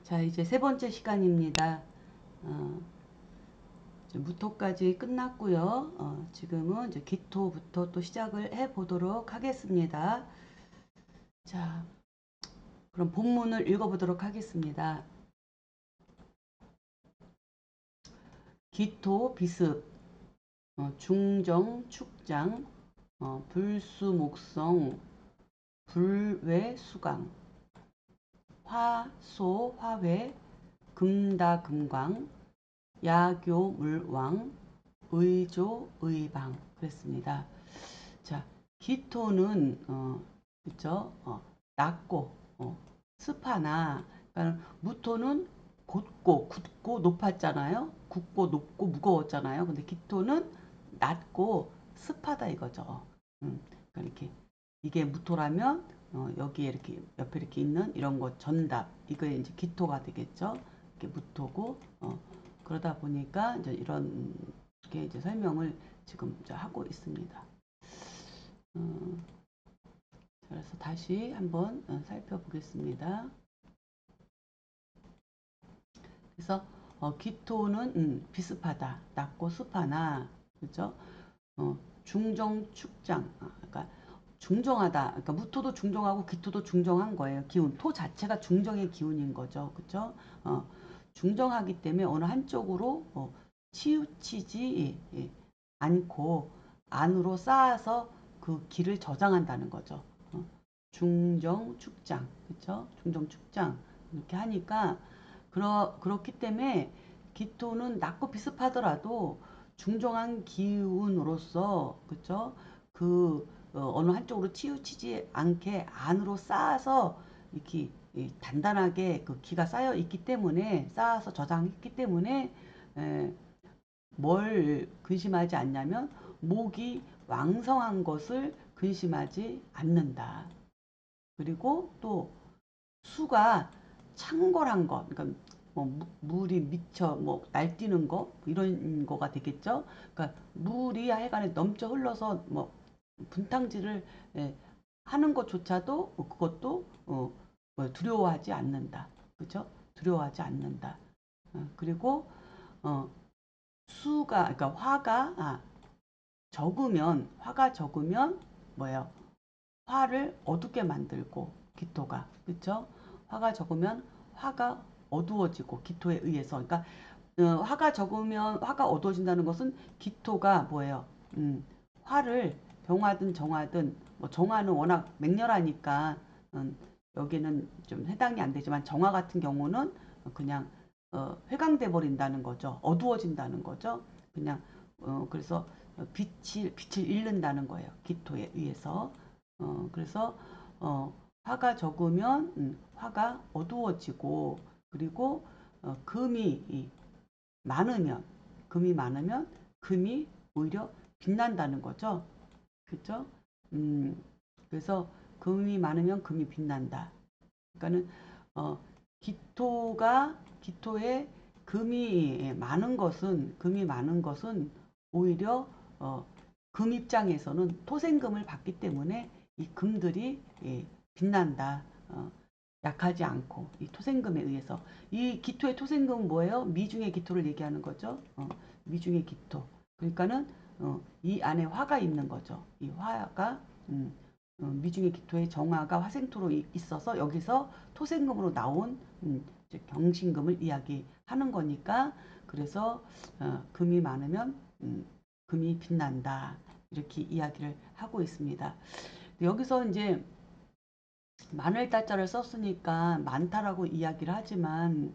자, 이제 세 번째 시간입니다. 이제 무토까지 끝났고요. 지금은 이제 기토부터 또 시작을 해 보도록 하겠습니다. 자, 그럼 본문을 읽어보도록 하겠습니다. 기토, 비습, 중정, 축장, 불수, 목성, 불외, 수강, 화소, 화회, 금다, 금광, 야교, 물왕, 의조, 의방 그랬습니다. 자, 기토는 그죠? 낮고 습하나 그러니까 무토는 굳고 높았잖아요. 굳고 높고 무거웠잖아요. 근데 기토는 낮고 습하다 이거죠. 그러니까 이렇게 이게 무토라면 여기에 이렇게 옆에 이렇게 있는 이런 거 전답 이게 이제 기토가 되겠죠. 이게 무토고 그러다 보니까 이제 이런 게 이제 설명을 지금 이제 하고 있습니다. 어, 그래서 다시 한번 살펴보겠습니다. 그래서 기토는 비습하다, 낮고 습하나, 그죠? 중정, 축장, 그러니까 중정하다. 그러니까 무토도 중정하고 기토도 중정한 거예요. 기운, 토 자체가 중정의 기운인 거죠, 그죠? 어, 중정하기 때문에 어느 한쪽으로 치우치지 않고 안으로 쌓아서 그 기를 저장한다는 거죠. 중정, 축장, 그죠? 중정, 축장 이렇게 하니까 그렇기 때문에 기토는 낮고 비습하더라도 중정한 기운으로서 그쵸? 그 어느 한쪽으로 치우치지 않게 안으로 쌓아서 이렇게 단단하게 그 기가 쌓여 있기 때문에 쌓아서 저장했기 때문에 에, 뭘 근심하지 않냐면 목이 왕성한 것을 근심하지 않는다. 그리고 또 수가 창궐한 것, 그러니까 뭐 물이 미쳐 뭐 날뛰는 거 뭐 이런 거가 되겠죠. 그러니까 물이 하여간에 넘쳐 흘러서 뭐 분탕질을 하는 것조차도 그것도 뭐 두려워하지 않는다. 그죠? 두려워하지 않는다. 그리고 어, 수가 그러니까 화가 적으면 뭐예요? 화를 어둡게 만들고 기토가 그쵸? 화가 적으면 화가 어두워지고 기토에 의해서 그러니까 화가 적으면 화가 어두워진다는 것은 기토가 뭐예요? 화를 병화든 정화든 뭐 정화는 워낙 맹렬하니까 여기는 좀 해당이 안 되지만 정화 같은 경우는 그냥 회강돼 버린다는 거죠. 어두워진다는 거죠. 그냥 그래서 빛을 잃는다는 거예요. 기토에 의해서. 그래서 화가 적으면 화가 어두워지고 그리고 금이 많으면 금이 많으면 금이 오히려 빛난다는 거죠. 그죠? 음, 그래서 금이 많으면 금이 빛난다. 그러니까는 어, 기토에 금이 많은 것은 오히려 어, 금 입장에서는 토생금을 받기 때문에 이 금들이 빛난다. 약하지 않고 이 토생금에 의해서 이 기토의 토생금은 뭐예요? 미중의 기토를 얘기하는 거죠. 미중의 기토. 그러니까는 이 안에 화가 있는 거죠. 이 화가 미중의 기토의 정화가 화생토로 있어서 여기서 토생금으로 나온 경신금을 이야기하는 거니까 그래서 금이 많으면 금이 빛난다 이렇게 이야기를 하고 있습니다. 여기서 이제 많을 달자를 썼으니까 많다라고 이야기를 하지만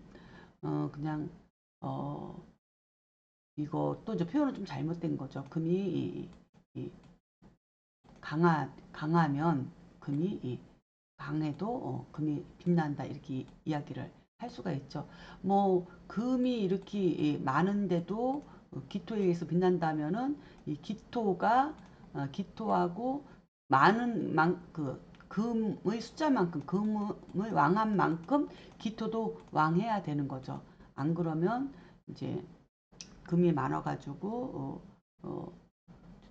그냥 어 이거 또 이제 표현은 좀 잘못된 거죠. 금이 이 강하면 금이 강해도 금이 빛난다 이렇게 이야기를 할 수가 있죠. 뭐 금이 이렇게 많은데도 기토에 의해서 빛난다면은 이 기토하고 많은 그 금의 숫자만큼 금을 왕한 만큼 기토도 왕해야 되는 거죠. 안 그러면 이제 금이 많아가지고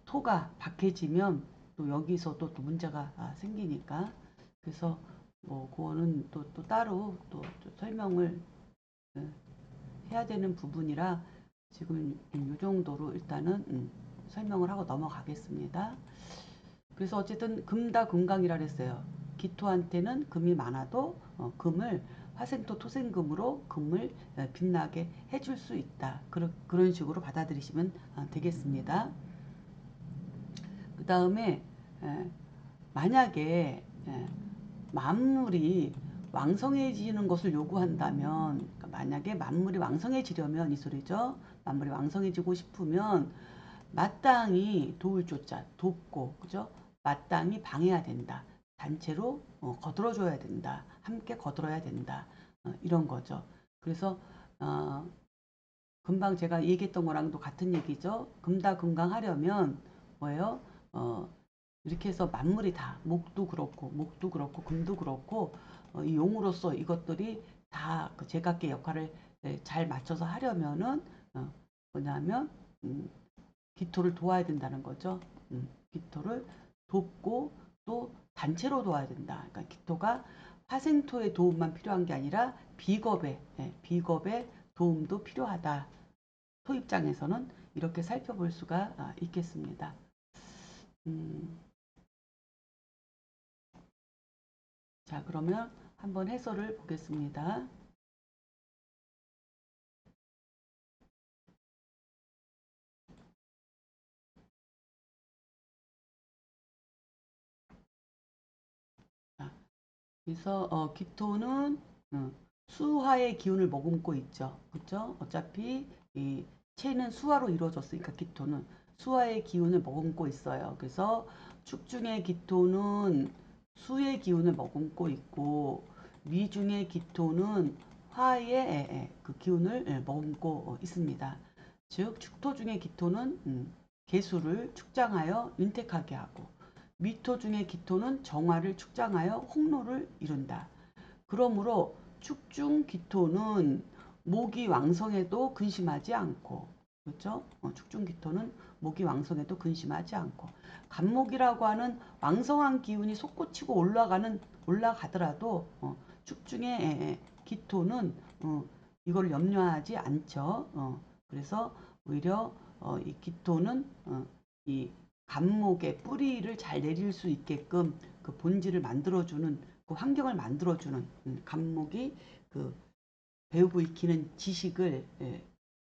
토가 박해지면 또 여기서도 또 문제가 생기니까 그래서 뭐 그거는 또 따로 또 설명을 예, 해야 되는 부분이라 지금 이 정도로 일단은 설명을 하고 넘어가겠습니다. 그래서 어쨌든 금다 금강이라 그랬어요. 기토한테는 금이 많아도 금을 화생토 토생금으로 금을 빛나게 해줄 수 있다. 그런 식으로 받아들이시면 되겠습니다. 그 다음에 만약에 만물이 왕성해지는 것을 요구한다면, 그러니까 만약에 만물이 왕성해지려면 이 소리죠. 만물이 왕성해지고 싶으면 마땅히 도울 조자 돕고, 그죠? 마땅히 방해해야 된다. 단체로 거들어줘야 된다. 함께 거들어야 된다. 이런 거죠. 그래서 어, 금방 제가 얘기했던 거랑도 같은 얘기죠. 금다금강하려면 뭐예요? 이렇게 해서 만물이 다 목도 그렇고 금도 그렇고 이 용으로서 이것들이 다 그 제각기 역할을 잘 맞춰서 하려면은 뭐냐면 기토를 도와야 된다는 거죠. 기토를 돕고 또 단체로 도와야 된다. 그러니까 기토가 화생토의 도움만 필요한 게 아니라 비겁의 도움도 필요하다. 토 입장에서는 이렇게 살펴볼 수가 있겠습니다. 음, 자, 그러면 한번 해설을 보겠습니다. 자, 그래서 기토는 수화의 기운을 머금고 있죠. 그렇죠? 어차피 이 체는 수화로 이루어졌으니까 기토는 수화의 기운을 머금고 있어요. 그래서 축중의 기토는 수의 기운을 머금고 있고 미중의 기토는 화의 그 기운을 머금고 있습니다. 즉 축토 중의 기토는 개수를 축장하여 윤택하게 하고 미토 중의 기토는 정화를 축장하여 홍로를 이룬다. 그러므로 축중 기토는 목이 왕성해도 근심하지 않고, 그렇죠? 축중 기토는 목이 왕성해도 근심하지 않고, 간목이라고 하는 왕성한 기운이 솟구치고 올라가더라도 축중의 기토는 이걸 염려하지 않죠. 그래서 오히려 이 기토는 이 간목의 뿌리를 잘 내릴 수 있게끔 그 본질을 만들어주는 그 환경을 만들어주는 간목이 그 배우고 익히는 지식을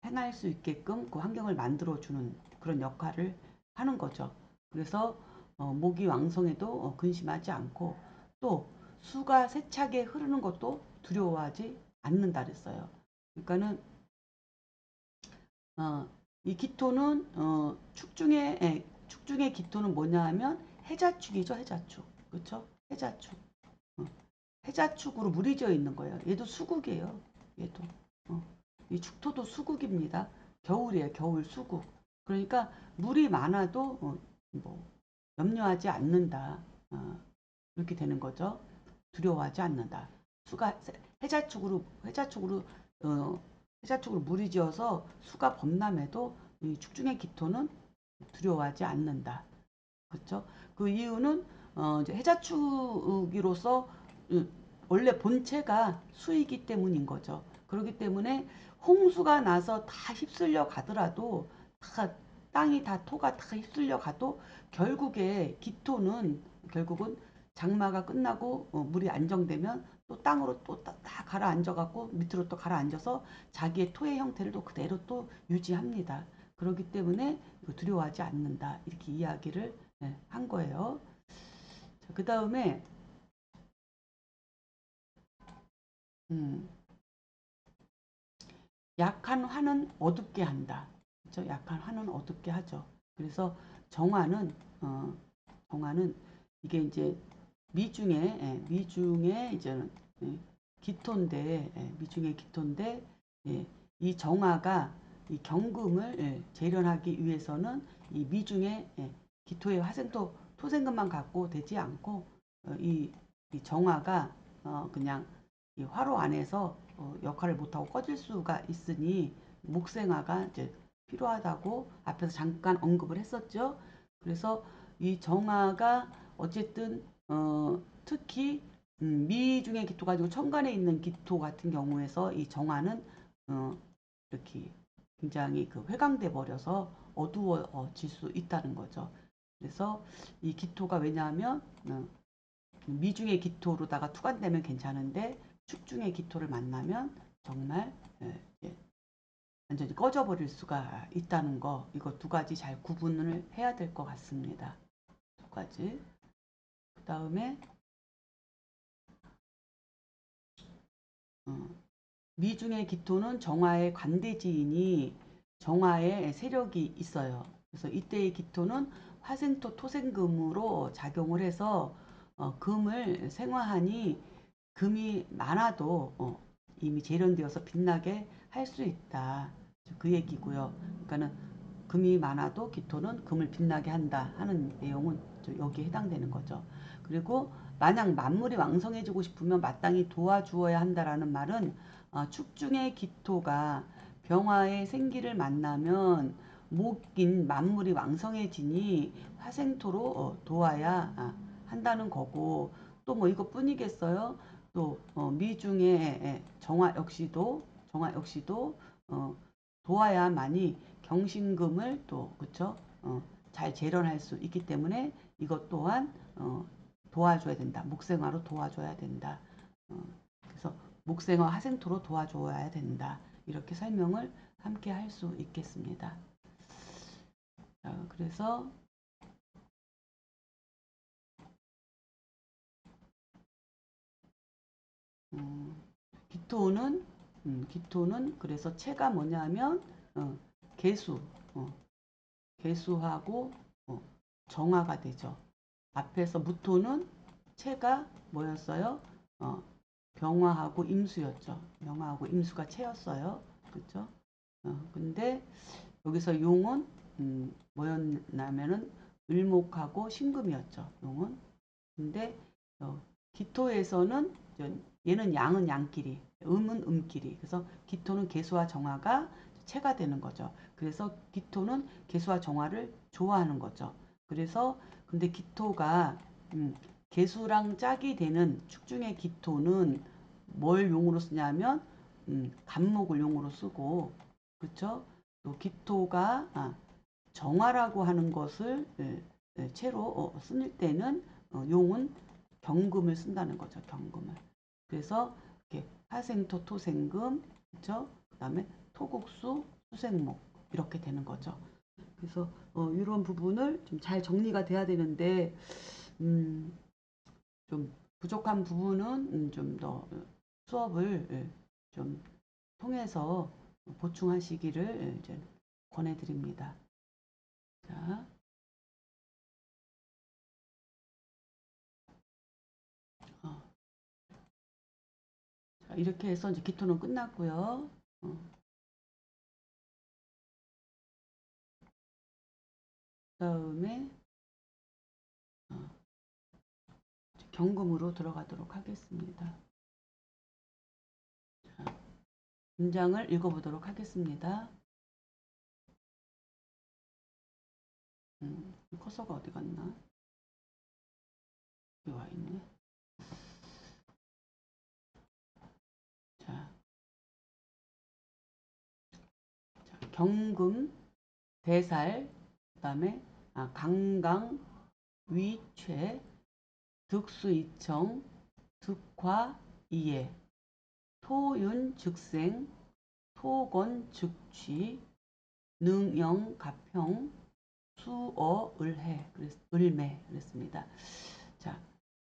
행할 수 있게끔 그 환경을 만들어주는 그런 역할을 하는 거죠. 그래서 목이 왕성해도 근심하지 않고 또 수가 세차게 흐르는 것도 두려워하지 않는다 그랬어요. 그러니까는 어, 이 기토는 축중의 기토는 뭐냐 하면 해자축이죠. 해자축. 그렇죠? 해자축. 어, 해자축으로 물이 져 있는 거예요. 얘도 수국이에요. 얘도. 어, 이 축토도 수국입니다. 겨울이에요. 겨울 수국. 그러니까 물이 많아도 뭐 염려하지 않는다. 이렇게 되는 거죠. 두려워하지 않는다. 수가 해자축으로 해자축으로 물이 지어서 수가 범람해도 이 축중의 기토는 두려워하지 않는다. 그렇죠? 그 이유는 이제 해자축이로서 원래 본체가 수이기 때문인 거죠. 그렇기 때문에 홍수가 나서 다 휩쓸려 가더라도 다 땅이 다 토가 다 휩쓸려 가도 결국은 장마가 끝나고 물이 안정되면 또 땅으로 또 다 가라앉아 갖고 밑으로 또 가라앉아서 자기의 토의 형태를 또 그대로 또 유지합니다. 그렇기 때문에 두려워하지 않는다. 이렇게 이야기를 한 거예요. 그 다음에 음, 약한 화는 어둡게 한다. 그렇죠? 약한 화는 어둡게 하죠. 그래서 정화는 어, 정화는 이게 이제 미중에 이제는 기토인데 미중의 기토인데 이 정화가 이 경금을 재련하기 위해서는 이 미중의 기토의 화생토 토생금만 갖고 되지 않고 이 정화가 그냥 이 화로 안에서 역할을 못하고 꺼질 수가 있으니 목생화가 이제 필요하다고 앞에서 잠깐 언급을 했었죠. 그래서 이 정화가 어쨌든 특히 미중의 기토 가지고 천간에 있는 기토 같은 경우에서 이 정화는 이렇게 굉장히 그 회강돼 버려서 어두워질 수 있다는 거죠. 그래서 이 기토가 왜냐하면 미중의 기토로다가 투관되면 괜찮은데 축중의 기토를 만나면 정말 완전히 꺼져버릴 수가 있다는 거, 이거 두 가지 잘 구분을 해야 될 것 같습니다. 두 가지. 그 다음에 미중의 기토는 정화의 관대지인이 정화의 세력이 있어요. 그래서 이때의 기토는 화생토 토생금으로 작용을 해서 금을 생화하니 금이 많아도 이미 재련되어서 빛나게 할 수 있다. 그 얘기고요. 그러니까는 금이 많아도 기토는 금을 빛나게 한다 하는 내용은 여기에 해당되는 거죠. 그리고 만약 만물이 왕성해지고 싶으면 마땅히 도와주어야 한다라는 말은 축중의 기토가 병화의 생기를 만나면 목인 만물이 왕성해지니 화생토로 도와야 한다는 거고, 또 뭐 이것뿐이겠어요. 또 미중의 정화 역시도 도와야만이 경신금을 또 그쵸 잘 재련할 수 있기 때문에 이것 또한 도와줘야 된다. 목생화로 도와줘야 된다. 그래서 목생화 화생토로 도와줘야 된다. 이렇게 설명을 함께 할 수 있겠습니다. 자, 그래서 기토는 기토는 그래서 체가 뭐냐면 개수 개수하고 정화가 되죠. 앞에서 무토는 체가 뭐였어요? 병화하고 임수였죠. 병화하고 임수가 체였어요. 그렇죠? 근데 여기서 용은 뭐였냐면은 을목하고 신금이었죠. 용은. 근데 기토에서는 얘는 양은 양끼리, 음은 음끼리. 그래서 기토는 개수와 정화가 체가 되는 거죠. 그래서 기토는 개수와 정화를 좋아하는 거죠. 그래서 근데 기토가 개수랑 짝이 되는 축중의 기토는 뭘 용으로 쓰냐면 간목을 용으로 쓰고, 그렇죠? 또 기토가 정화라고 하는 것을 채로 쓸 때는 용은 경금을 쓴다는 거죠. 경금을. 그래서 이렇게 화생토 토생금, 그렇죠? 그다음에 토국수 수생목 이렇게 되는 거죠. 그래서 이런 부분을 좀 잘 정리가 돼야 되는데 좀 부족한 부분은 좀 더 수업을 좀 통해서 보충하시기를 이제 권해드립니다. 자, 어, 자, 이렇게 해서 이제 기토는 끝났고요. 그다음에 경금으로 들어가도록 하겠습니다. 문장을 읽어보도록 하겠습니다. 커서가 어디 갔나? 여기 와 있네. 자, 경금, 대살, 그다음에 강강, 위최, 득수이청, 득화, 이해, 토윤, 즉생, 토건, 즉취, 능영, 가평, 수어, 을해, 을매 그랬습니다. 자,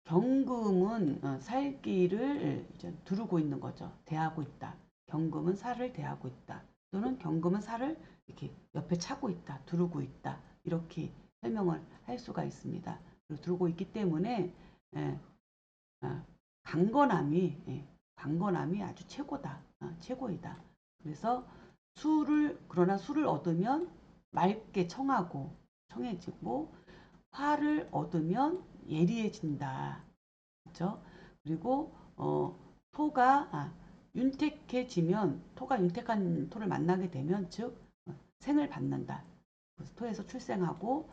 경금은 살기를 이제 두르고 있는 거죠. 대하고 있다. 경금은 살을 대하고 있다. 또는 경금은 살을 이렇게 옆에 차고 있다. 두르고 있다. 이렇게 설명을 할 수가 있습니다. 그리고 두르고 있기 때문에 예, 강건함이 아주 최고다. 최고이다. 그래서 그러나 술을 얻으면 맑게 청해지고 화를 얻으면 예리해진다. 그렇죠? 그리고 토가 윤택한 토를 만나게 되면 즉 생을 받는다. 그래서 토에서 출생하고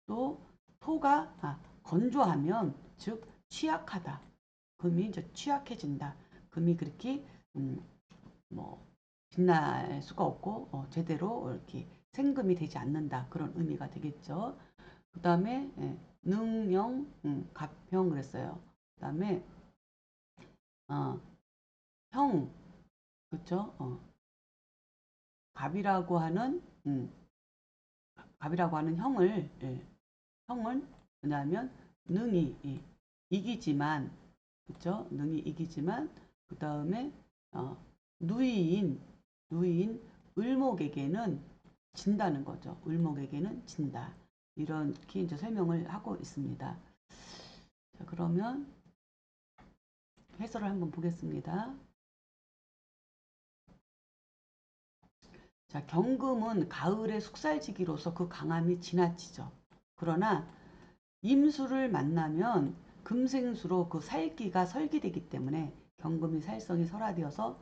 또 토가 건조하면 즉 취약하다. 금이 이제 취약해진다. 금이 그렇게 뭐 빛날 수가 없고 제대로 이렇게 생금이 되지 않는다. 그런 의미가 되겠죠. 그 다음에 능령 갑형 그랬어요. 그 다음에 형 그쵸? 갑이라고 하는 갑이라고 하는 형을 형은 뭐냐면 능이 이기지만 그쵸? 능이 이기지만 그 다음에 누이인 을목에게는 진다는 거죠. 을목에게는 진다. 이렇게 이제 설명을 하고 있습니다. 자, 그러면 해설을 한번 보겠습니다. 자, 경금은 가을의 숙살지기로서 그 강함이 지나치죠. 그러나 임수를 만나면 금생수로 그 살기가 설기되기 때문에 경금이 살성이 설화되어서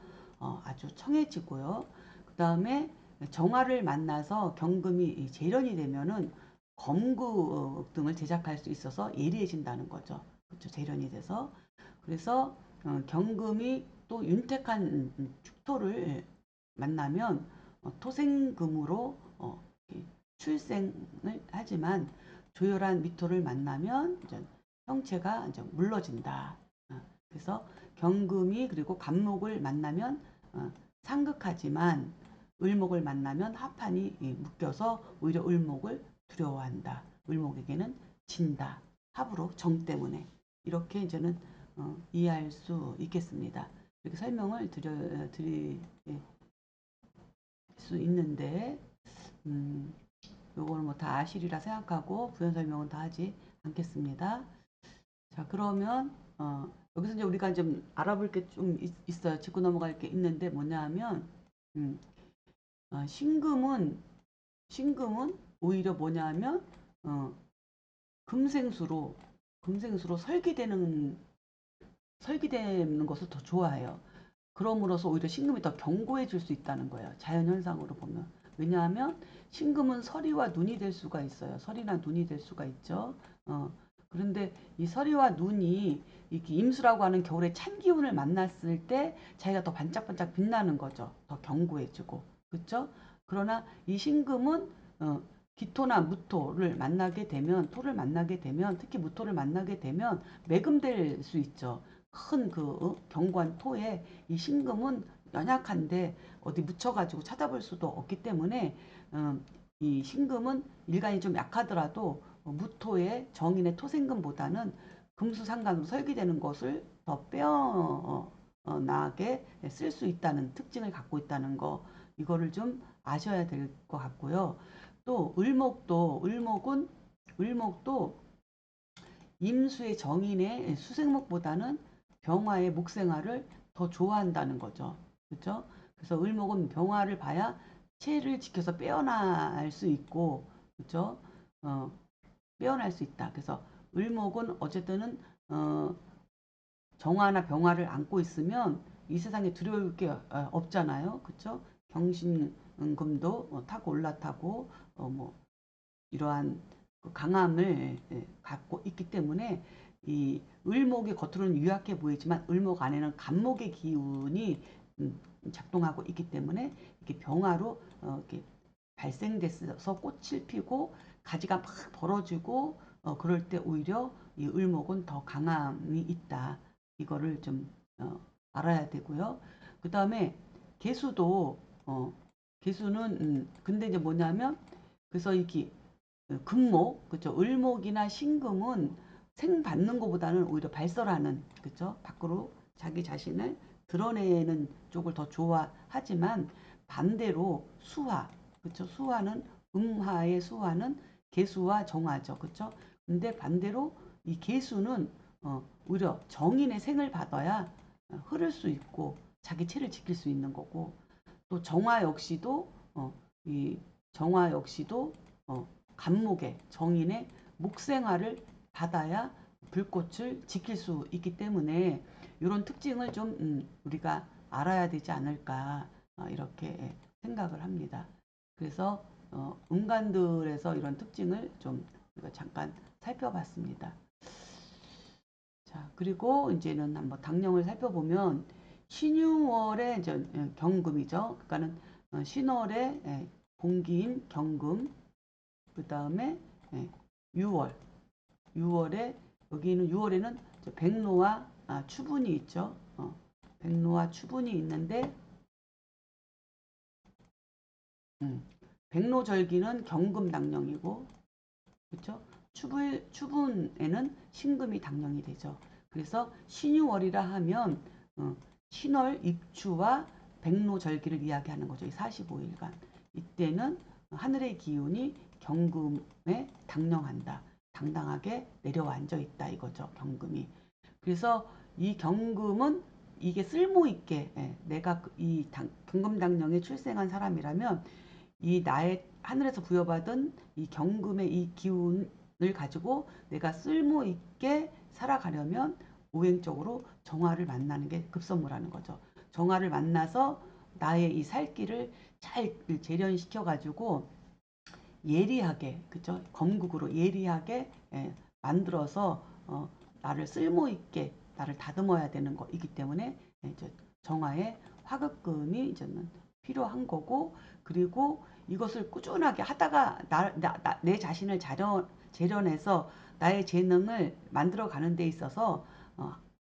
아주 청해지고요. 그 다음에 정화를 만나서 경금이 재련이 되면은 검구 등을 제작할 수 있어서 예리해진다는 거죠. 그렇죠. 재련이 돼서. 그래서 경금이 또 윤택한 축토를 만나면 토생금으로 출생을 하지만 조열한 미토를 만나면 이제 형체가 이제 물러진다. 그래서 경금이 그리고 간목을 만나면 상극하지만 을목을 만나면 합판이 묶여서 오히려 을목을 두려워한다. 을목에게는 진다. 합으로 정 때문에 이렇게 이제는 이해할 수 있겠습니다. 이렇게 설명을 드릴 수 있는데 요거는 뭐 다 아시리라 생각하고 부연 설명은 다 하지 않겠습니다. 자, 그러면 여기서 이제 우리가 좀 알아볼 게 좀 있어요. 짚고 넘어갈 게 있는데 뭐냐 하면 신금은 오히려 뭐냐 하면 금생수로 설계되는 것을 더 좋아해요. 그럼으로써 오히려 신금이 더 견고해질 수 있다는 거예요. 자연현상으로 보면. 왜냐하면 신금은 서리와 눈이 될 수가 있어요. 서리나 눈이 될 수가 있죠. 그런데 이 서리와 눈이 이렇게 임수라고 하는 겨울의 찬 기운을 만났을 때 자기가 더 반짝반짝 빛나는 거죠. 더 견고해지고. 그렇죠? 그러나 이 신금은 기토나 무토를 만나게 되면 특히 무토를 만나게 되면 매금될 수 있죠. 큰 그 견고한 토에 이 신금은 연약한데 어디 묻혀가지고 찾아볼 수도 없기 때문에 이 신금은 일간이 좀 약하더라도 무토의 정인의 토생금보다는 금수상간으로 설계되는 것을 더 빼어나게 쓸 수 있다는 특징을 갖고 있다는 거 이거를 좀 아셔야 될 것 같고요. 또 을목도 임수의 정인의 수생목보다는 병화의 목생화를 더 좋아한다는 거죠. 그렇죠? 그래서 을목은 병화를 봐야 체를 지켜서 빼어날 수 있고, 그렇죠? 빼어날 수 있다. 그래서 을목은 어쨌든은 정화나 병화를 안고 있으면 이 세상에 두려울 게 없잖아요. 그렇죠? 경신금도 타고 올라타고 뭐 이러한 그 강함을 갖고 있기 때문에 이 을목이 겉으로는 유약해 보이지만 을목 안에는 간목의 기운이 작동하고 있기 때문에 이렇게 병화로 이렇게 발생돼서 꽃을 피고 가지가 막 벌어지고 그럴 때 오히려 이 을목은 더 강함이 있다. 이거를 좀 알아야 되고요. 그 다음에 개수도 개수는 근데 이제 뭐냐면 그래서 이게 금목, 그죠? 을목이나 신금은 생 받는 것보다는 오히려 발설하는, 그죠? 밖으로 자기 자신을 드러내는 쪽을 더 좋아하지만 반대로 수화, 그죠? 수화는 음화의 수화는 개수와 정화죠, 그죠? 근데 반대로 이 개수는 오히려 정인의 생을 받아야 흐를 수 있고 자기 체를 지킬 수 있는 거고 또 이 정화 역시도 간목의 정인의 목생화를 받아야 불꽃을 지킬 수 있기 때문에 이런 특징을 좀 우리가 알아야 되지 않을까 이렇게 생각을 합니다. 그래서 음간들에서 이런 특징을 좀 우리가 잠깐 살펴봤습니다. 자, 그리고 이제는 한번 당령을 살펴보면 신유월의 이제 경금이죠. 그러니까는 신월의 공기인 경금, 그 다음에 6월, 6월에 여기는 6월에는 백로와 추분이 있죠. 백로와 추분이 있는데 백로절기는 경금 당령이고, 그렇죠? 추분에는 신금이 당령이 되죠. 그래서 신유월이라 하면 신월 입추와 백로절기를 이야기하는 거죠. 이 45일간. 이때는 하늘의 기운이 경금에 당령한다. 당당하게 내려와 앉아 있다 이거죠. 경금이. 그래서 이 경금은 이게 쓸모 있게 내가 이 경금 당령에 출생한 사람이라면 이 나의 하늘에서 부여받은 이 경금의 이 기운을 가지고 내가 쓸모 있게 살아가려면 오행적으로 정화를 만나는 게 급선무라는 거죠. 정화를 만나서 나의 이 살길을 잘 재련시켜 가지고 예리하게, 그죠? 검국으로 예리하게 만들어서 나를 쓸모 있게 나를 다듬어야 되는 거이기 때문에 이제 정화의 화급금이 이제는 필요한 거고, 그리고 이것을 꾸준하게 하다가 내 자신을 재련해서 나의 재능을 만들어 가는 데 있어서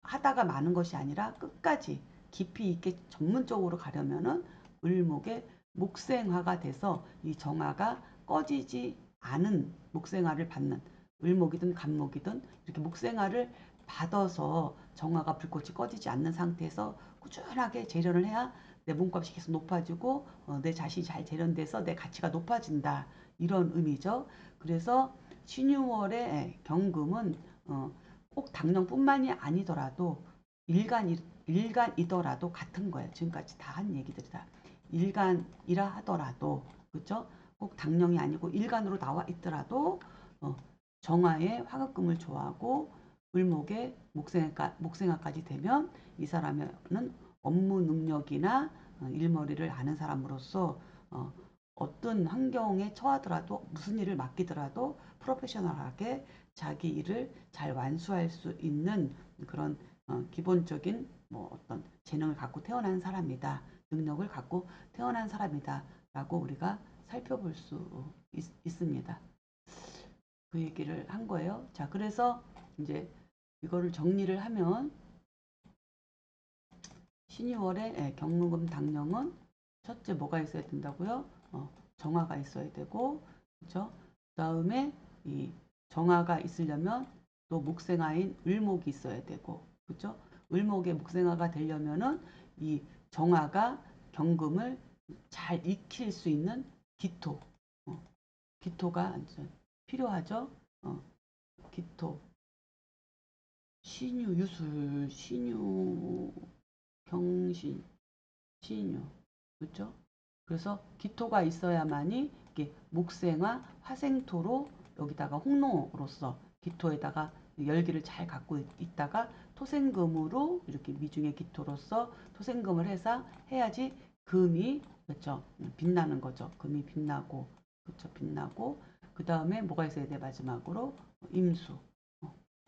하다가 마는 것이 아니라 끝까지 깊이 있게 전문적으로 가려면은 을목의 목생화가 돼서 이 정화가 꺼지지 않은 목생화를 받는, 을목이든 간목이든 이렇게 목생화를 받아서 정화가 불꽃이 꺼지지 않는 상태에서 꾸준하게 재련을 해야 내 몸값이 계속 높아지고 내 자신이 잘 재련돼서 내 가치가 높아진다. 이런 의미죠. 그래서 신유월의 경금은 꼭 당령뿐만이 아니더라도 일간이더라도 같은 거예요. 지금까지 다 한 얘기들이다. 일간이라 하더라도, 그죠? 꼭 당령이 아니고 일간으로 나와 있더라도 정화의 화급금을 좋아하고 을목의 목생화까지 되면 이 사람은 업무 능력이나 일머리를 아는 사람으로서 어떤 환경에 처하더라도 무슨 일을 맡기더라도 프로페셔널하게 자기 일을 잘 완수할 수 있는 그런 기본적인 뭐 어떤 재능을 갖고 태어난 사람이다. 능력을 갖고 태어난 사람이다. 라고 우리가 살펴볼 수 있습니다. 그 얘기를 한 거예요. 자, 그래서 이제 이거를 정리를 하면 신유월의 경금 당령은 첫째 뭐가 있어야 된다고요? 정화가 있어야 되고, 그렇죠? 그다음에 이 정화가 있으려면 또 목생화인 을목이 있어야 되고, 그렇죠? 을목의 목생화가 되려면은 이 정화가 경금을 잘 익힐 수 있는 기토, 기토가 필요하죠. 기토, 신유, 유술, 신유, 경신, 신유, 그렇죠? 그래서 기토가 있어야만이 이게 목생화, 화생토로 여기다가 홍로로서 기토에다가 열기를 잘 갖고 있다가 토생금으로 이렇게 미중의 기토로서 토생금을 해서 해야지 금이, 그렇죠? 빛나는 거죠. 금이 빛나고, 그렇죠? 빛나고, 그 다음에 뭐가 있어야 돼? 마지막으로 임수.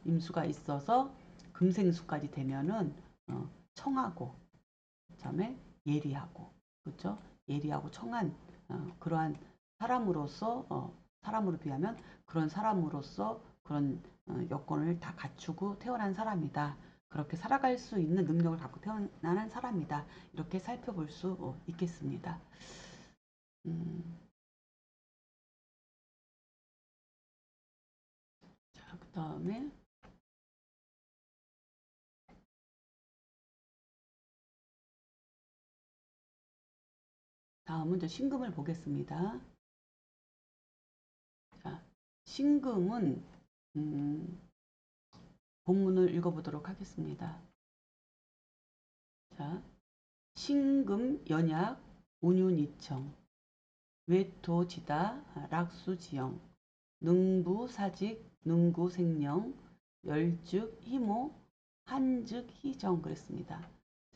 임수가 있어서 금생수까지 되면은 청하고, 그다음에 예리하고, 그렇죠? 예리하고 청한 그러한 사람으로서 사람으로 비하면 그런 사람으로서 그런 여건을 다 갖추고 태어난 사람이다. 그렇게 살아갈 수 있는 능력을 갖고 태어난 사람이다. 이렇게 살펴볼 수 있겠습니다. 자, 그 다음에 다음은 이제 신금을 보겠습니다. 자, 신금은 본문을 읽어보도록 하겠습니다. 자, 신금 연약 운윤이청 외토지다 락수지영 능부사직 능구생령 열즉 희모 한즉 희정 그랬습니다.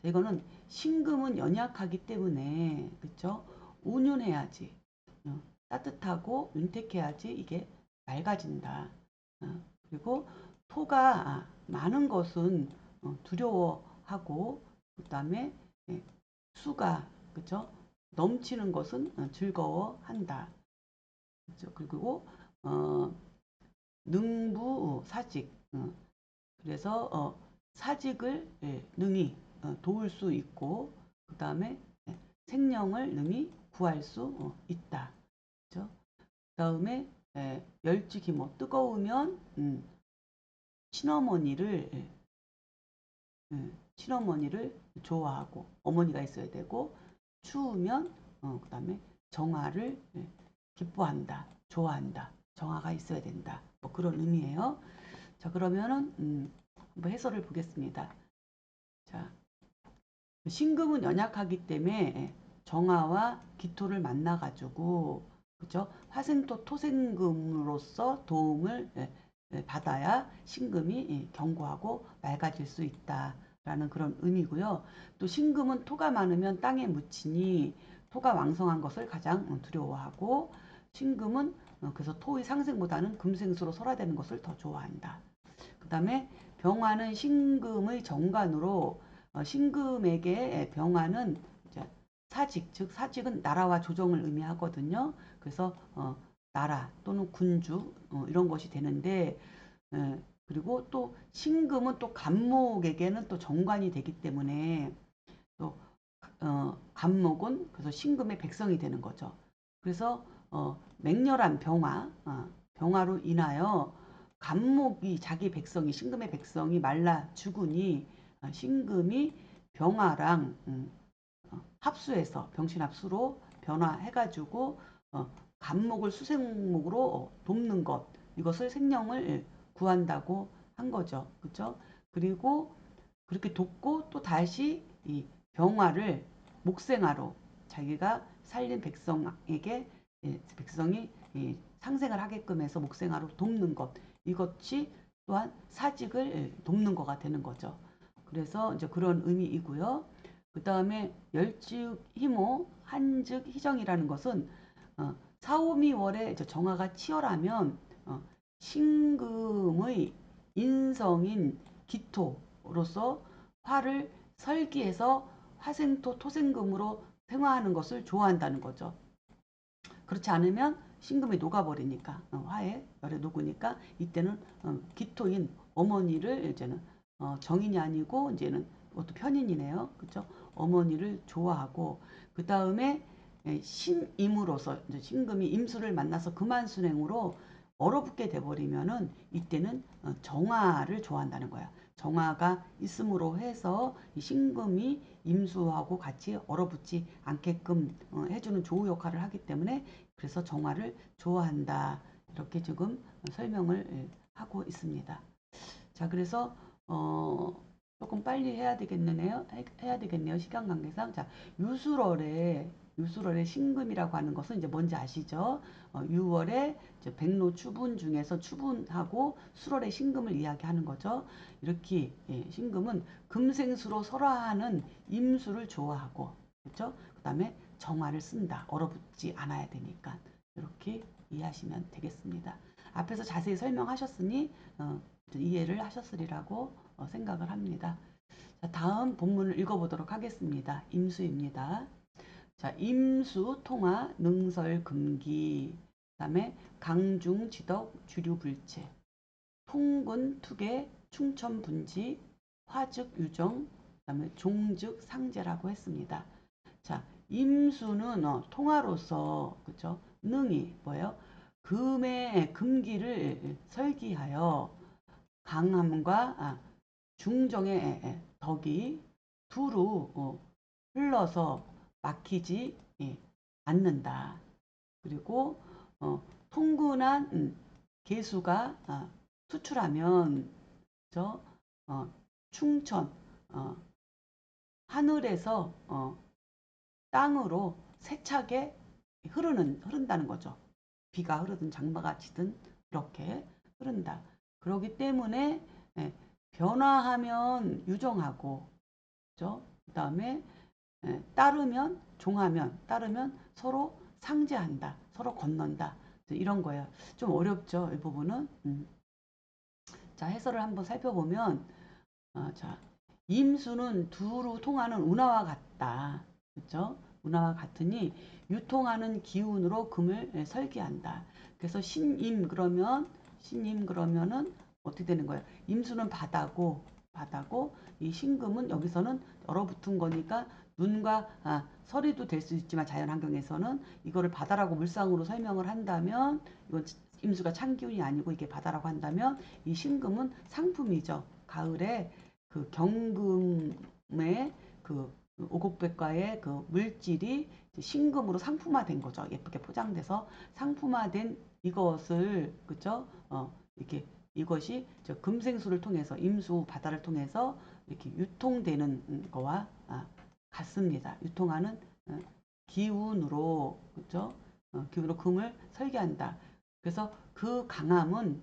자, 이거는 신금은 연약하기 때문에 그쵸? 운윤해야지 따뜻하고 윤택해야지 이게 맑아진다. 그리고 토가 많은 것은 두려워하고 그다음에 수가 그죠? 넘치는 것은 즐거워한다. 그죠? 그리고 능부 사직 그래서 사직을 능히 도울 수 있고 그다음에 생명을 능히 구할 수 있다. 그죠? 그다음에 열지기모 뜨거우면 친어머니를 친어머니를 좋아하고 어머니가 있어야 되고 추우면 그다음에 정화를 기뻐한다, 좋아한다, 정화가 있어야 된다. 뭐 그런 의미예요. 자 그러면은 한번 해설을 보겠습니다. 자 신금은 연약하기 때문에 정화와 기토를 만나 가지고 그죠? 화생토 토생금으로서 도움을 받아야 신금이 견고하고 맑아질 수 있다라는 그런 의미고요. 또 신금은 토가 많으면 땅에 묻히니 토가 왕성한 것을 가장 두려워하고 신금은 그래서 토의 상생보다는 금생수로 설화되는 것을 더 좋아한다. 그 다음에 병화는 신금의 정관으로 신금에게 병화는 이제 사직, 즉 사직은 나라와 조정을 의미하거든요. 그래서 나라 또는 군주 이런 것이 되는데 그리고 또 신금은 또 간목에게는 또 정관이 되기 때문에 또 간목은 그래서 신금의 백성이 되는 거죠. 그래서 맹렬한 병화로 인하여 간목이 자기 백성이 신금의 백성이 말라 죽으니 신금이 병화랑 합수해서 병신합수로 변화해가지고 간목을 수생목으로 돕는 것 이것을 생명을 구한다고 한 거죠. 그렇죠? 그리고 그렇게 돕고 또 다시 이 병화를 목생화로 자기가 살린 백성에게 백성이 상생을 하게끔 해서 목생화로 돕는 것 이것이 또한 사직을 돕는 거가 되는 거죠. 그래서 이제 그런 의미이고요. 그 다음에 열즉 희모 한즉 희정이라는 것은 사오미월에 정화가 치열하면 신금의 인성인 기토로서 화를 설기해서 화생토 토생금으로 생화하는 것을 좋아한다는 거죠. 그렇지 않으면 신금이 녹아버리니까 화에 열에 녹으니까 이때는 기토인 어머니를 이제는 정인이 아니고 이제는 그것도 편인이네요. 그렇죠? 어머니를 좋아하고 그 다음에 신임으로서 이제 신금이 임수를 만나서 금한순행으로 얼어붙게 돼버리면은 이때는 정화를 좋아한다는 거야. 정화가 있음으로 해서 이 신금이 임수하고 같이 얼어붙지 않게끔 해주는 조우 역할을 하기 때문에 그래서 정화를 좋아한다. 이렇게 지금 설명을 하고 있습니다. 자, 그래서 조금 빨리 해야 되겠네요. 해야 되겠네요. 시간 관계상. 자, 유술월의 신금이라고 하는 것은 이제 뭔지 아시죠? 6월에 백로 추분 중에서 추분하고 술월의 신금을 이야기하는 거죠. 이렇게 신금은 금생수로 설화하는 임수를 좋아하고 그렇죠? 그다음에 정화를 쓴다. 얼어붙지 않아야 되니까 이렇게 이해하시면 되겠습니다. 앞에서 자세히 설명하셨으니 이해를 하셨으리라고 생각을 합니다. 자, 다음 본문을 읽어보도록 하겠습니다. 임수입니다. 자, 임수, 통화, 능설, 금기, 그다음에 강중, 지덕, 주류불체, 통근, 투계, 충천, 분지, 화즉, 유정, 그다음에 종즉, 상제라고 했습니다. 자, 임수는 통화로서 그죠? 능이 뭐예요? 금의 금기를 설기하여 강함과 중정의 덕이 두루 흘러서 막히지 않는다. 그리고 통근한 개수가 수출하면 저 충천 하늘에서 땅으로 세차게 흐른다는 거죠. 비가 흐르든 장마가 치든 이렇게 흐른다. 그렇기 때문에 변화하면 유정하고, 그죠? 그다음에 따르면 종하면 따르면 서로 상제한다, 서로 건넌다 이런 거예요. 좀 어렵죠, 이 부분은. 자, 해설을 한번 살펴보면 자, 임수는 두루 통하는 운하와 같다. 그렇죠? 운하와 같으니 유통하는 기운으로 금을 설계한다. 그래서 신임 그러면은 어떻게 되는 거예요? 임수는 바다고 이 신금은 여기서는 얼어붙은 거니까 눈과 서리도 될 수 있지만 자연환경에서는 이거를 바다라고 물상으로 설명을 한다면 이건 임수가 찬기운이 아니고 이게 바다라고 한다면 이 신금은 상품이죠. 가을에 그 경금의 그 오곡백과의 그 물질이 신금으로 상품화된 거죠. 예쁘게 포장돼서 상품화된 이것을 그죠? 이렇게 이것이 저 금생수를 통해서 임수 바다를 통해서 이렇게 유통되는 거와 같습니다. 유통하는 기운으로 그죠? 기운으로 금을 설계한다. 그래서 그 강함은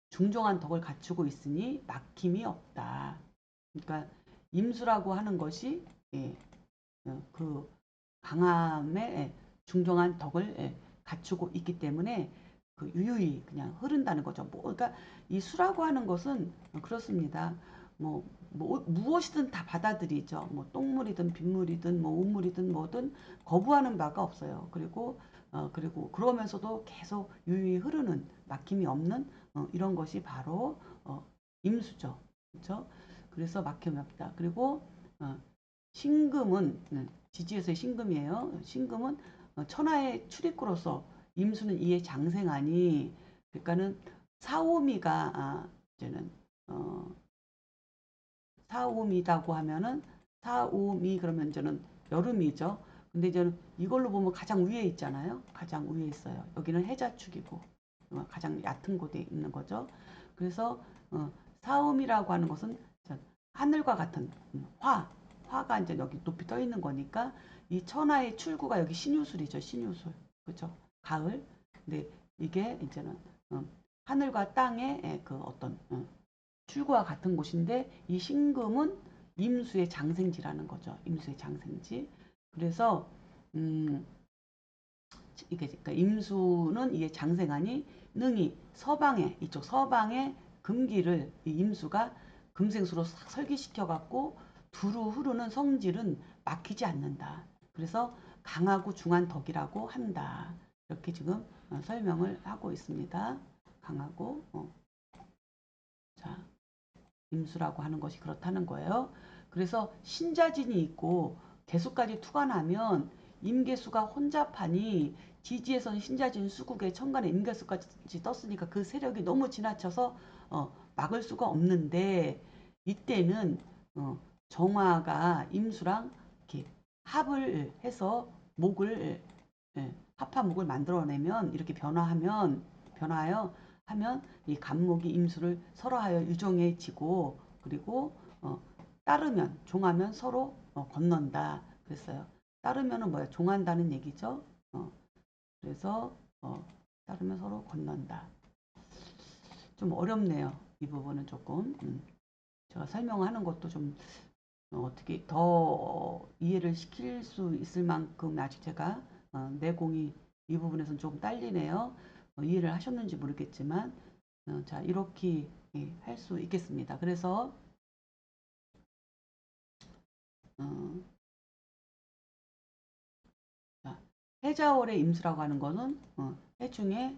중종한 덕을 갖추고 있으니 막힘이 없다. 그러니까 임수라고 하는 것이 그 강함의 중종한 덕을 갖추고 있기 때문에 그 유유히 그냥 흐른다는 거죠. 뭐 그러니까 이 수라고 하는 것은 그렇습니다. 무엇이든 다 받아들이죠. 뭐 똥물이든 빗물이든 뭐 우물이든 뭐든 거부하는 바가 없어요. 그리고 그러면서도 계속 유유히 흐르는 막힘이 없는 이런 것이 바로 임수죠. 그렇죠? 그래서 막힘이 없다. 그리고 신금은 지지에서의 신금이에요. 신금은 천하의 출입구로서 임수는 이에 장생하니 그러니까는 사오미가 이제는 사오미라고 하면은 사오미 그러면 이제는 여름이죠. 근데 이제는 이걸로 보면 가장 위에 있잖아요. 가장 위에 있어요. 여기는 해자축이고 가장 얕은 곳에 있는 거죠. 그래서 사오미라고 하는 것은 하늘과 같은 화가 이제 여기 높이 떠 있는 거니까 이 천하의 출구가 여기 신유술이죠. 신유술. 그죠? 가을. 근데 이게 이제는 하늘과 땅의 그 어떤 출구와 같은 곳인데 이 신금은 임수의 장생지라는 거죠. 임수의 장생지. 그래서 이게 그러니까 임수는 이게 장생하니 능히 서방에 이쪽 서방의 금기를 이 임수가 금생수로 설계시켜 갖고 두루 흐르는 성질은 막히지 않는다. 그래서 강하고 중한 덕이라고 한다. 이렇게 지금 설명을 하고 있습니다. 강하고 자 임수라고 하는 것이 그렇다는 거예요. 그래서 신자진이 있고 개수까지 투관하면 임계수가 혼잡하니 지지에서는 신자진 수국에 천간에 임계수까지 떴으니까 그 세력이 너무 지나쳐서 막을 수가 없는데 이때는 정화가 임수랑 이렇게 합을 해서 목을 합한 목을 만들어내면 이렇게 변화하여 하면 이 간목이 임수를 설화하여 유정해지고 그리고 따르면 종하면 서로 건넌다 그랬어요. 따르면은 뭐야? 종한다는 얘기죠. 그래서 따르면 서로 건넌다. 좀 어렵네요. 이 부분은 조금 제가 설명하는 것도 좀 어떻게 더 이해를 시킬 수 있을 만큼 아직 제가 내공이 이 부분에서는 조금 딸리네요. 이해를 하셨는지 모르겠지만 자 이렇게 할 수 있겠습니다. 그래서 자, 해자월의 임수라고 하는 거는 해중의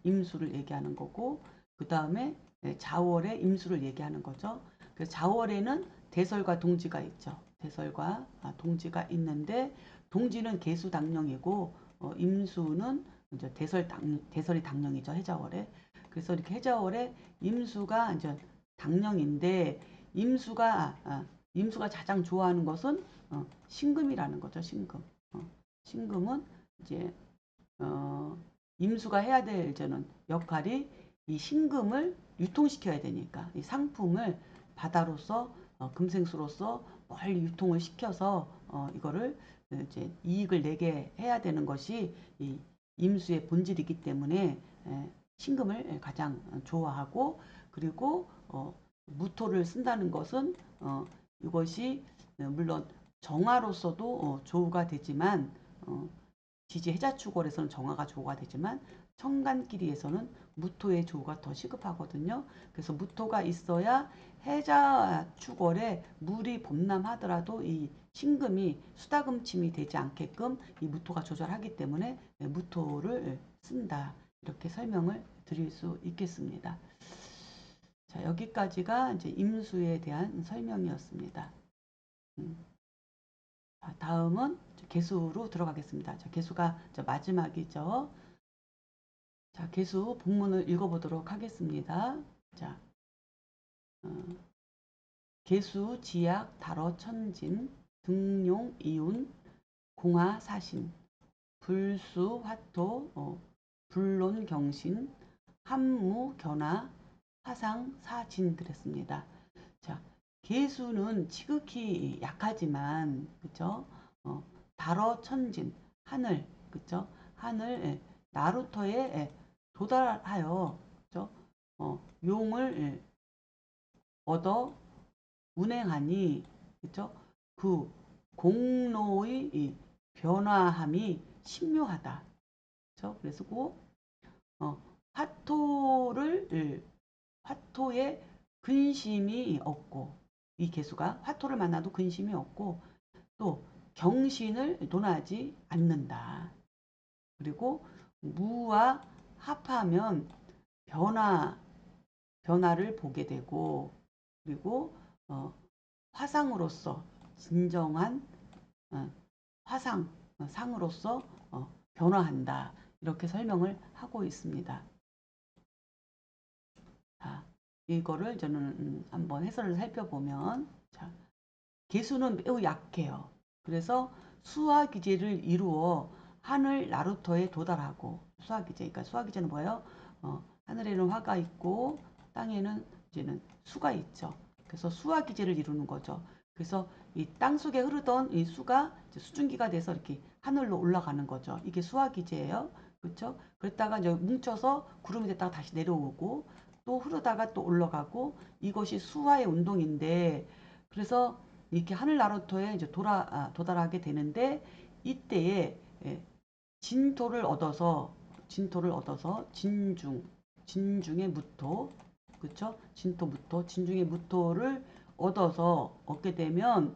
임수를 얘기하는 거고 그 다음에 자월의 임수를 얘기하는 거죠. 그래서 자월에는 대설과 동지가 있죠. 대설과 동지가 있는데 동지는 계수당령이고 임수는 이제 대설이 당령이죠. 해자월에. 그래서 이렇게 해자월에 임수가 이제 당령인데 임수가 가장 좋아하는 것은 신금이라는 거죠. 신금. 신금은 이제 임수가 해야 될 저는 역할이 이 신금을 유통시켜야 되니까 이 상품을 바다로서 금생수로서 멀리 유통을 시켜서 이거를 이제 이익을 내게 해야 되는 것이 이 임수의 본질이기 때문에 신금을 가장 좋아하고 그리고 무토를 쓴다는 것은 이것이 물론 정화로서도 조우가 되지만 지지 해자축월에서는 정화가 조우가 되지만 천간끼리에서는 무토의 조가 더 시급하거든요. 그래서 무토가 있어야 해자 축월에 물이 범람하더라도 이 신금이 수다금침이 되지 않게끔 이 무토가 조절하기 때문에 무토를 쓴다. 이렇게 설명을 드릴 수 있겠습니다. 자, 여기까지가 이제 임수에 대한 설명이었습니다. 자, 다음은 개수로 들어가겠습니다. 자, 개수가 마지막이죠. 자, 개수 본문을 읽어보도록 하겠습니다. 자, 개수, 지약, 달어, 천진, 등용, 이운, 공화, 사신, 불수, 화토, 불론, 경신, 함무, 견화, 화상, 사진 그랬습니다. 자, 개수는 지극히 약하지만, 그죠? 달어, 천진, 하늘, 그죠? 하늘, 예, 나루터에 도달하여, 그죠? 용을 얻어 운행하니, 그죠? 그 공로의 이 변화함이 신묘하다. 그죠? 그래서 그 화토를 화토에 근심이 없고 이 개수가 화토를 만나도 근심이 없고 또 경신을 논하지 않는다. 그리고 무와 합하면 변화를 보게 되고 그리고 화상으로서 진정한 상으로서 변화한다. 이렇게 설명을 하고 있습니다. 자, 이거를 저는 한번 해설을 살펴보면 자, 개수는 매우 약해요. 그래서 수화기제를 이루어 하늘 나루터에 도달하고 수화기제, 그러니까 수화기제는 뭐예요? 하늘에는 화가 있고 땅에는 이제는 수가 있죠. 그래서 수화기제를 이루는 거죠. 그래서 이 땅 속에 흐르던 이 수가 수증기가 돼서 이렇게 하늘로 올라가는 거죠. 이게 수화기제예요. 그렇죠? 그랬다가 이제 뭉쳐서 구름이 됐다가 다시 내려오고 또 흐르다가 또 올라가고 이것이 수화의 운동인데 그래서 이렇게 하늘 나루터에 이제 도달하게 되는데 이때에 진토를 얻어서 진중의 무토 그렇죠? 진토 무토 진중의 무토를 얻게 되면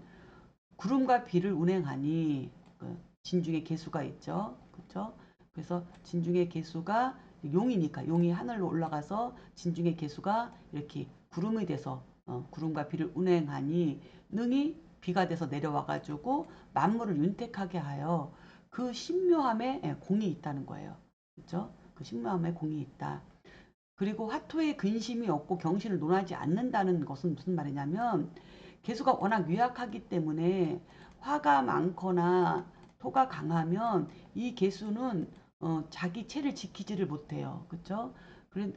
구름과 비를 운행하니 그 진중의 개수가 있죠. 그렇죠? 그래서 진중의 개수가 용이니까 용이 하늘로 올라가서 진중의 개수가 이렇게 구름이 돼서 구름과 비를 운행하니 능이 비가 돼서 내려와 가지고 만물을 윤택하게 하여 그 신묘함에 공이 있다는 거예요. 그렇죠? 그 신묘함에 공이 있다. 그리고 화토에 근심이 없고 경신을 논하지 않는다는 것은 무슨 말이냐면 개수가 워낙 유약하기 때문에 화가 많거나 토가 강하면 이 개수는 자기 체를 지키지를 못해요. 그렇죠?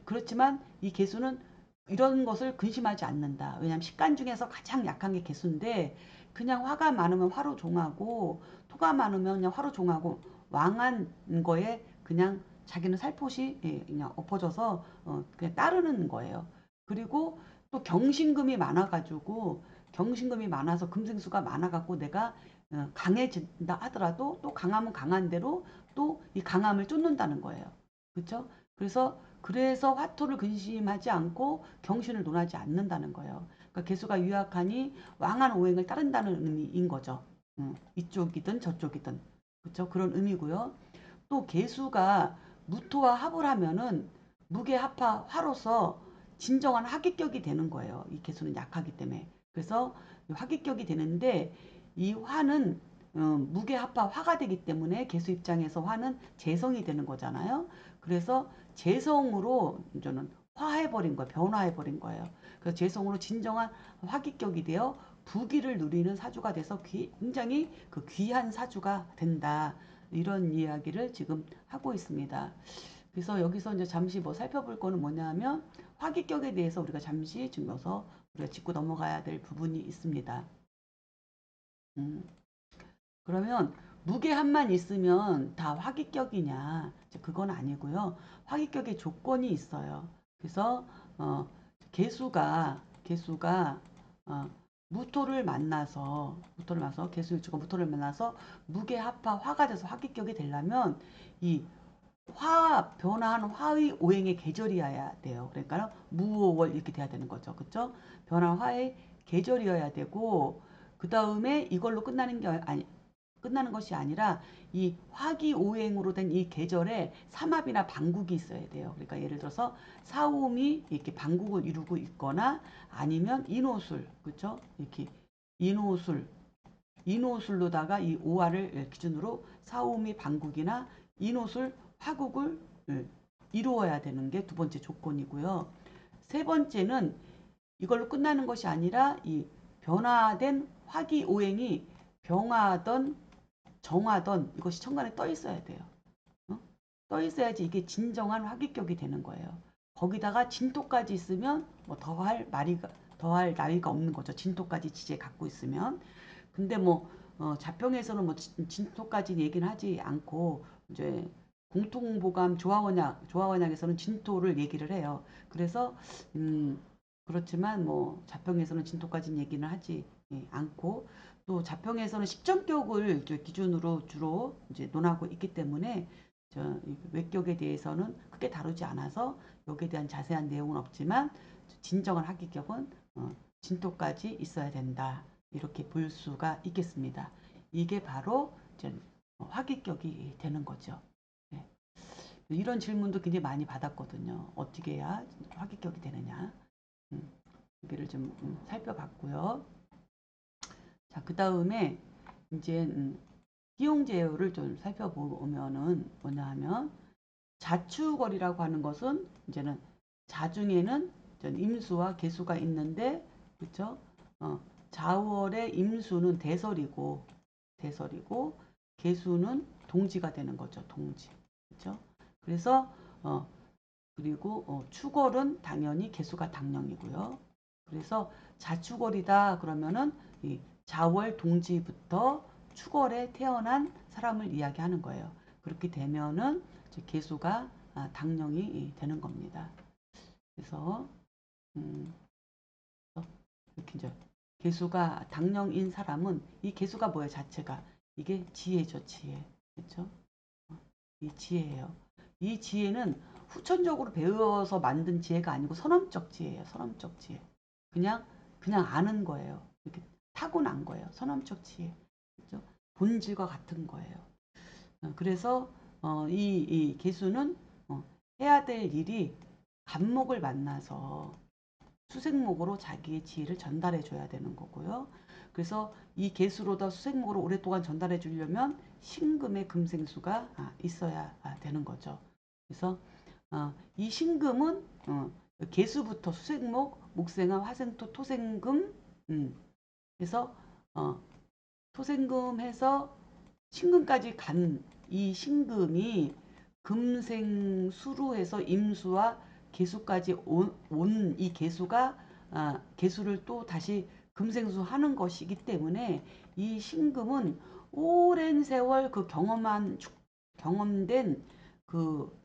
그렇지만 이 개수는 이런 것을 근심하지 않는다. 왜냐하면 식간 중에서 가장 약한 게 개수인데 그냥 화가 많으면 화로 종하고 토가 많으면 그냥 화로 종하고 왕한 거에 그냥 자기는 살포시 그냥 엎어져서 그냥 따르는 거예요. 그리고 또 경신금이 많아가지고 경신금이 많아서 금생수가 많아갖고 내가 강해진다 하더라도 또 강하면 강한 대로 또 이 강함을 쫓는다는 거예요. 그렇죠? 그래서 화토를 근심하지 않고 경신을 논하지 않는다는 거예요. 그러니까 개수가 유약하니 왕한 오행을 따른다는 의미인 거죠. 이쪽이든 저쪽이든 그렇죠? 그런 의미고요. 또 개수가 무토와 합을 하면은 무게합화 화로서 진정한 화기격이 되는 거예요. 이 개수는 약하기 때문에. 그래서 화기격이 되는데 이 화는 무게합화 화가 되기 때문에 개수 입장에서 화는 재성이 되는 거잖아요. 그래서 재성으로 저는 화해버린 거예요. 변화해버린 거예요. 그래서 재성으로 진정한 화기격이 되어 부귀를 누리는 사주가 돼서 굉장히 그 귀한 사주가 된다. 이런 이야기를 지금 하고 있습니다. 그래서 여기서 이제 잠시 뭐 살펴볼 거는 뭐냐면 화기격에 대해서 우리가 잠시 지금 여기서 우리가 짚고 넘어가야 될 부분이 있습니다. 음, 그러면 무게함만 있으면 다 화기격이냐? 그건 아니고요. 화기격의 조건이 있어요. 그래서 개수가 어, 개수 일주가 무토를 만나서 무게합화 화가 돼서 화기격이 되려면 이 변화하는 화의 오행의 계절이어야 돼요. 그러니까 무오월 이렇게 돼야 되는 거죠. 그렇죠? 변화 화의 계절이어야 되고 그 다음에 이걸로 끝나는 것이 아니라 이 화기오행으로 된 이 계절에 삼합이나 반국이 있어야 돼요. 그러니까 예를 들어서 사오미 이렇게 반국을 이루고 있거나 아니면 인호술, 그렇죠? 이렇게 인호술, 인호술로다가 이 오화를 기준으로 사오미 반국이나 인호술 화국을 이루어야 되는 게 두 번째 조건이고요. 세 번째는 이걸로 끝나는 것이 아니라 이 변화된 화기오행이 병하던 정하던 이것이 천간에 떠 있어야 돼요. 어? 떠 있어야지 이게 진정한 화기격이 되는 거예요. 거기다가 진토까지 있으면 뭐 더할 나위가 없는 거죠. 진토까지 지지에 갖고 있으면. 근데 뭐 자평에서는 뭐 진토까지 얘기는 하지 않고 이제 공통보감 조화원약에서는 진토를 얘기를 해요. 그래서 그렇지만 뭐 자평에서는 진토까지는 얘기는 하지 않고 또 자평에서는 십정격을 기준으로 주로 이제 논하고 있기 때문에 외격에 대해서는 크게 다루지 않아서 여기에 대한 자세한 내용은 없지만 진정한 합기격은 진토까지 있어야 된다. 이렇게 볼 수가 있겠습니다. 이게 바로 이제 화기격이 되는 거죠. 네. 이런 질문도 굉장히 많이 받았거든요. 어떻게 해야 화기격이 되느냐. 여기를 좀 살펴봤고요. 자, 그 다음에 이제 기용제요를 좀 살펴보면은 뭐냐 하면 자축월이라고 하는 것은 이제는 자중에는 임수와 계수가 있는데 그렇죠? 자월의 임수는 대설이고 계수는 동지가 되는 거죠. 동지. 그렇죠? 그래서 그리고 축월은 당연히 계수가 당령이고요. 그래서 자축월이다 그러면은 이 자월 동지부터 축월에 태어난 사람을 이야기하는 거예요. 그렇게 되면은 계수가 당령이 되는 겁니다. 그래서 이렇게 이제 계수가 당령인 사람은 이 계수가 뭐예요? 자체가 이게 지혜죠, 지혜. 그렇죠? 이 지혜예요. 이 지혜는 후천적으로 배워서 만든 지혜가 아니고 선험적 지혜예요. 선험적 지혜. 그냥 아는 거예요. 이렇게 타고난 거예요. 선험적 지혜. 그렇죠? 본질과 같은 거예요. 그래서 이 개수는 해야 될 일이 간목을 만나서 수생목으로 자기의 지혜를 전달해 줘야 되는 거고요. 그래서 이 개수로다 수생목으로 오랫동안 전달해 주려면 신금의 금생수가 있어야 되는 거죠. 그래서 이 신금은 개수부터 수생목, 목생화, 화생토, 토생금 그래서 토생금해서 신금까지 간 이 신금이 금생수로해서 임수와 개수까지 온 이 개수가 개수를 또 다시 금생수 하는 것이기 때문에 이 신금은 오랜 세월 그 경험된 그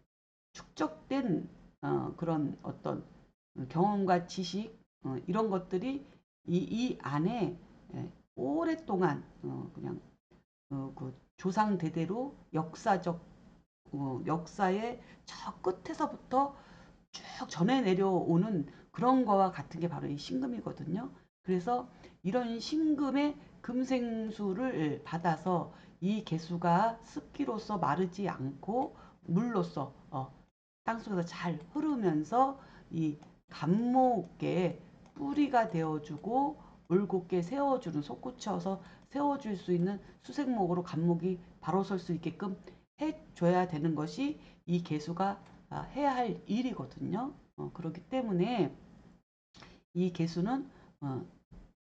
축적된 그런 어떤 경험과 지식 이런 것들이 이 안에 오랫동안 그냥 그 조상 대대로 역사의 저 끝에서부터 쭉 전해 내려오는 그런 거와 같은 게 바로 이 신금이거든요. 그래서 이런 신금의 금생수를 받아서 이 개수가 습기로서 마르지 않고 물로서 땅속에서 잘 흐르면서 이 간목의 뿌리가 되어주고 올곧게 세워주는 솟구쳐서 세워줄 수 있는 수색목으로 간목이 바로 설 수 있게끔 해줘야 되는 것이 이 개수가 해야 할 일이거든요. 그렇기 때문에 이 개수는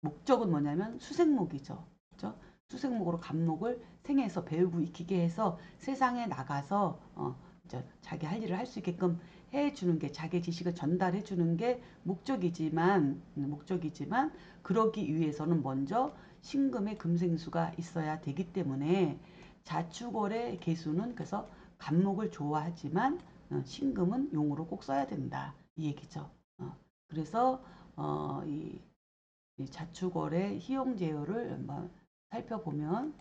목적은 뭐냐면 수생목이죠. 그렇죠? 수생목으로 간목을 생해서 배우고 익히게 해서 세상에 나가서 자기 할 일을 할 수 있게끔 해주는 게 자기 지식을 전달해 주는 게 목적이지만 그러기 위해서는 먼저 신금의 금생수가 있어야 되기 때문에 자축월의 개수는 그래서 간목을 좋아하지만 신금은 용으로 꼭 써야 된다 이 얘기죠. 그래서 이 자축월의 희용제요를 한번 살펴보면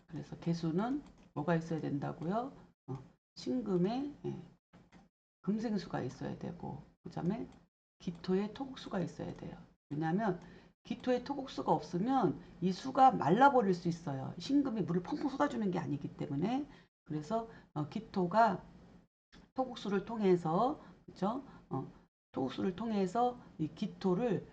그래서 개수는 뭐가 있어야 된다고요? 신금에 금생수가 있어야 되고 그다음에 기토에 토국수가 있어야 돼요. 왜냐하면 기토에 토국수가 없으면 이 수가 말라버릴 수 있어요. 신금이 물을 펑펑 쏟아주는 게 아니기 때문에. 그래서 기토가 토국수를 통해서 그죠? 토국수를 통해서 이 기토를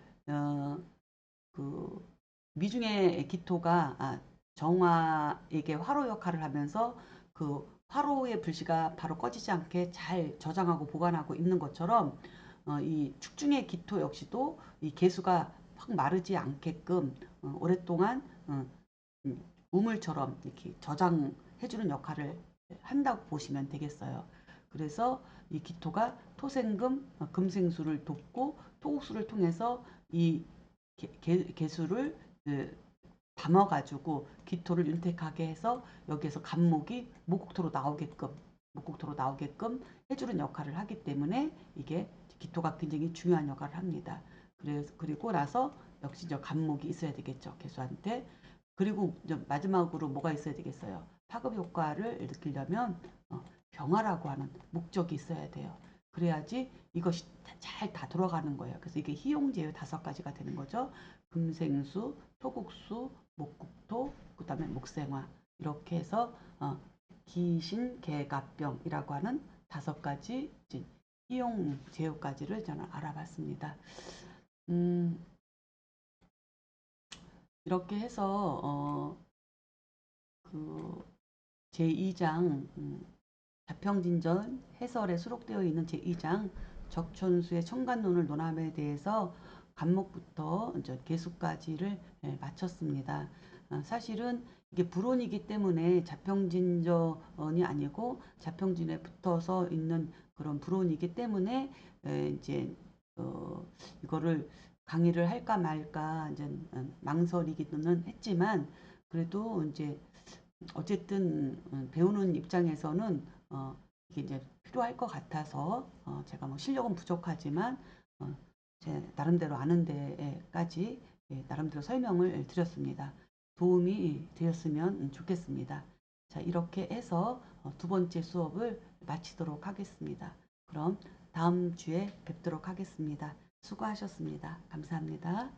그 미중의 기토가 정화에게 화로 역할을 하면서 그 화로의 불씨가 바로 꺼지지 않게 잘 저장하고 보관하고 있는 것처럼 이 축중의 기토 역시도 이 개수가 확 마르지 않게끔 오랫동안 우물처럼 이렇게 저장해주는 역할을 한다고 보시면 되겠어요. 그래서 이 기토가 토생금, 금생수를 돕고 토국수를 통해서 이 개수를 담아가지고 기토를 윤택하게 해서 여기에서 간목이 목국토로 나오게끔 해주는 역할을 하기 때문에 이게 기토가 굉장히 중요한 역할을 합니다. 그리고 나서 역시 저 간목이 있어야 되겠죠. 개수한테. 그리고 마지막으로 뭐가 있어야 되겠어요. 파급 효과를 느끼려면 병화라고 하는 목적이 있어야 돼요. 그래야지 이것이 잘 다 돌아가는 거예요. 그래서 이게 희용제의 5가지가 되는 거죠. 금생수, 토국수, 목국토, 그 다음에 목생화 이렇게 해서 기신개갑병이라고 하는 5가지 희용 제효까지를 저는 알아봤습니다. 이렇게 해서 그 제2장 자평진전 해설에 수록되어 있는 제2장 적천수의 청간론을 논함에 대해서 간목부터 개수까지를 마쳤습니다. 사실은 이게 불온이기 때문에 자평진전이 아니고 자평진에 붙어서 있는 그런 불온이기 때문에 이제 이거를 강의를 할까 말까 이제 망설이기는 했지만 그래도 이제 어쨌든 배우는 입장에서는 이게 이제 필요할 것 같아서 제가 뭐 실력은 부족하지만 제 나름대로 아는 데까지 나름대로 설명을 드렸습니다. 도움이 되었으면 좋겠습니다. 자, 이렇게 해서 2번째 수업을 마치도록 하겠습니다. 그럼 다음 주에 뵙도록 하겠습니다. 수고하셨습니다. 감사합니다.